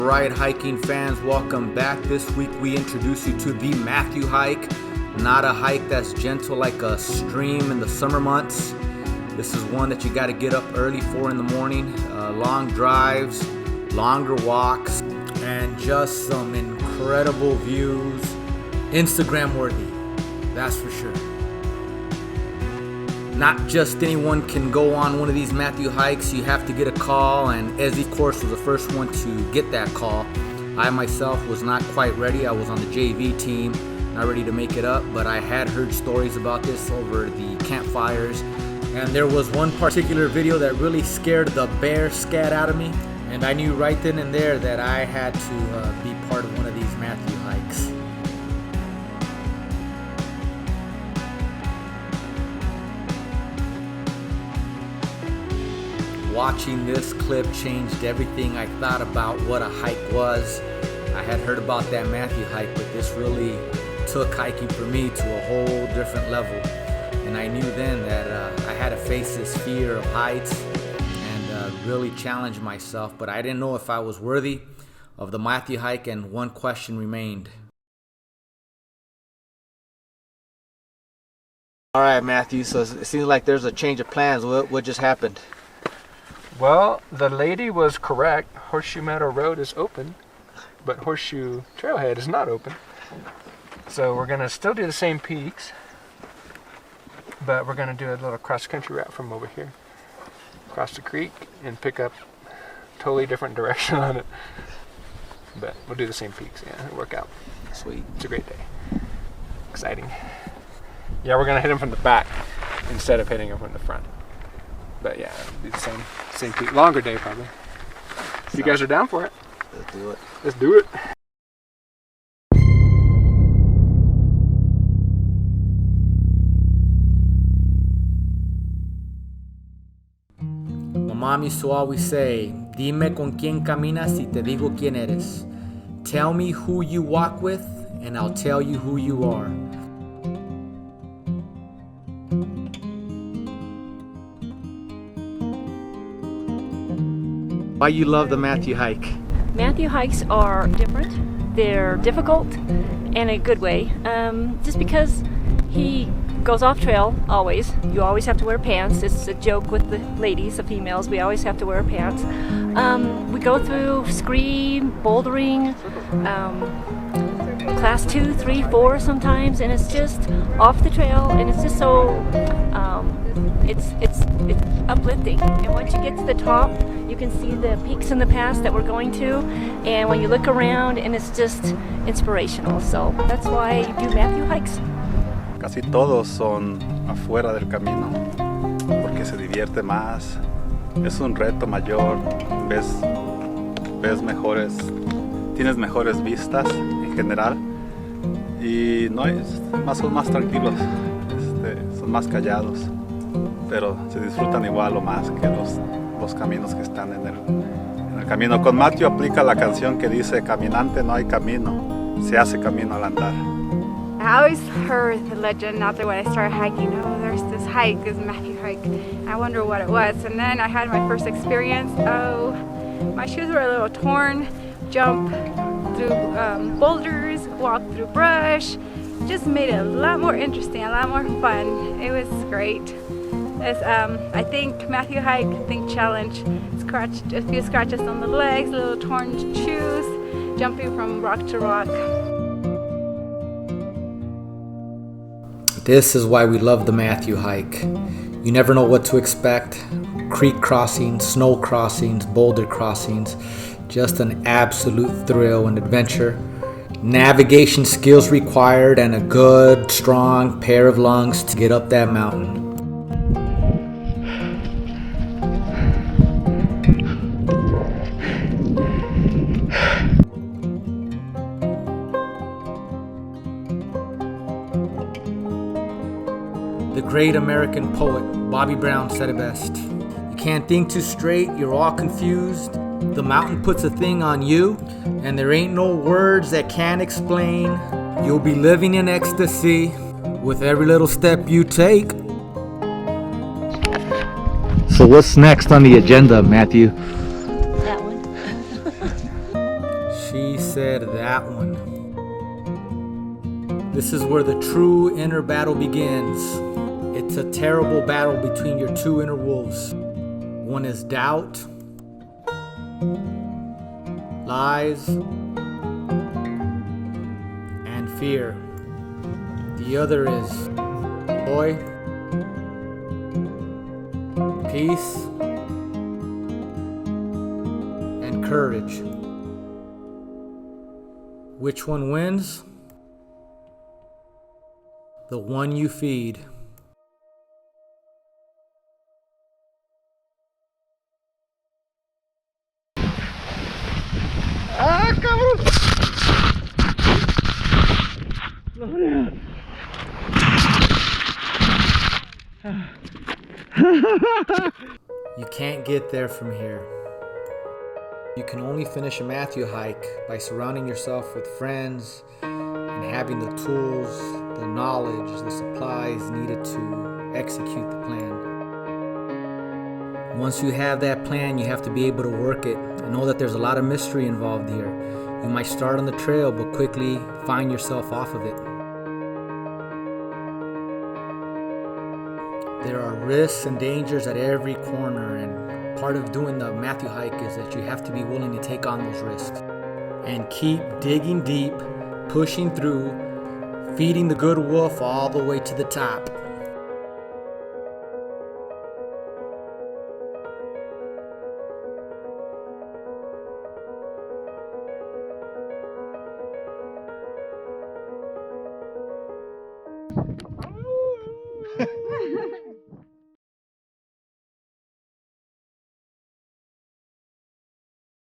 right, hiking fans? Welcome back. This week we introduce you to the Matthew hike. Not a hike that's gentle like a stream in the summer months. This is one that you got to get up early for in the morning. Long drives, longer walks, and just some incredible views. Instagram worthy, that's for sure. Not just anyone can go on one of these Matthew hikes. You have to get a call, and Ezzy, of course, was the first one to get that call. I myself was not quite ready. I was on the JV team, not ready to make it up, but I had heard stories about this over the campfires. And there was one particular video that really scared the bear scat out of me. And I knew right then and there that I had to be part of one of these Matthew hikes. Watching this clip changed everything I thought about what a hike was. I had heard about that Matthew hike, but this really took hiking for me to a whole different level. And I knew then that I had to face this fear of heights and really challenge myself, but I didn't know if I was worthy of the Matthew hike, and one question remained. All right, Matthew, so it seems like there's a change of plans. What just happened? Well, the lady was correct. Horseshoe Meadow Road is open, but Horseshoe Trailhead is not open. So we're going to still do the same peaks, but we're going to do a little cross-country route from over here, across the creek, and pick up a totally different direction on it. But we'll do the same peaks, yeah, it'll work out. Sweet. It's a great day. Exciting. Yeah, we're going to hit them from the back instead of hitting them from the front. But yeah, it'll be the same peak. Longer day, probably. If you guys are down for it. Let's do it. Let's do it. My mom used to always say, "Dime con quién caminas y te digo quién eres." Tell me who you walk with, and I'll tell you who you are. Why you love the Matthew hike? Matthew hikes are different. They're difficult in a good way. Just because he goes off trail always. You always have to wear pants. It's a joke with the ladies, the females. We always have to wear pants. We go through scree, bouldering, class 2, 3, 4 sometimes, and it's just off the trail, and it's just so it's uplifting. And once you get to the top, you can see the peaks in the past that we're going to, and when you look around, and it's just inspirational. So that's why you do Matthew hikes. Casi todos son afuera del camino porque se divierte más, es un reto mayor, ves mejores, tienes mejores vistas en general y no son más tranquilos, son más callados, pero se disfrutan igual o más que los caminos que están en el camino. Con Matthew aplica la canción que dice: caminante no hay camino, se hace camino al andar. I always heard the legend out there when I started hiking. Oh, there's this hike, this Matthew hike. I wonder what it was. And then I had my first experience. Oh, my shoes were a little torn. Jump through boulders, walk through brush. Just made it a lot more interesting, a lot more fun. It was great. I think Matthew hike, challenge. Scratched a few scratches on the legs, little torn shoes, jumping from rock to rock. This is why we love the Matthew hike. You never know what to expect. Creek crossings, snow crossings, boulder crossings. Just an absolute thrill and adventure. Navigation skills required and a good, strong pair of lungs to get up that mountain. The great American poet Bobby Brown said it best. You can't think too straight, you're all confused. The mountain puts a thing on you, and there ain't no words that can explain. You'll be living in ecstasy with every little step you take. So what's next on the agenda, Matthew? That one. that one. This is where the true inner battle begins. It's a terrible battle between your two inner wolves. One is doubt, lies, and fear. The other is joy, peace, and courage. Which one wins? The one you feed. ¡Ah, cabrón! You can't get there from here. You can only finish a Matthew hike by surrounding yourself with friends and having the tools, the knowledge, the supplies needed to execute the plan. Once you have that plan, you have to be able to work it and know that there's a lot of mystery involved here. You might start on the trail but quickly find yourself off of it. There are risks and dangers at every corner, and part of doing the Matthew hike is that you have to be willing to take on those risks and keep digging deep, pushing through, feeding the good wolf all the way to the top.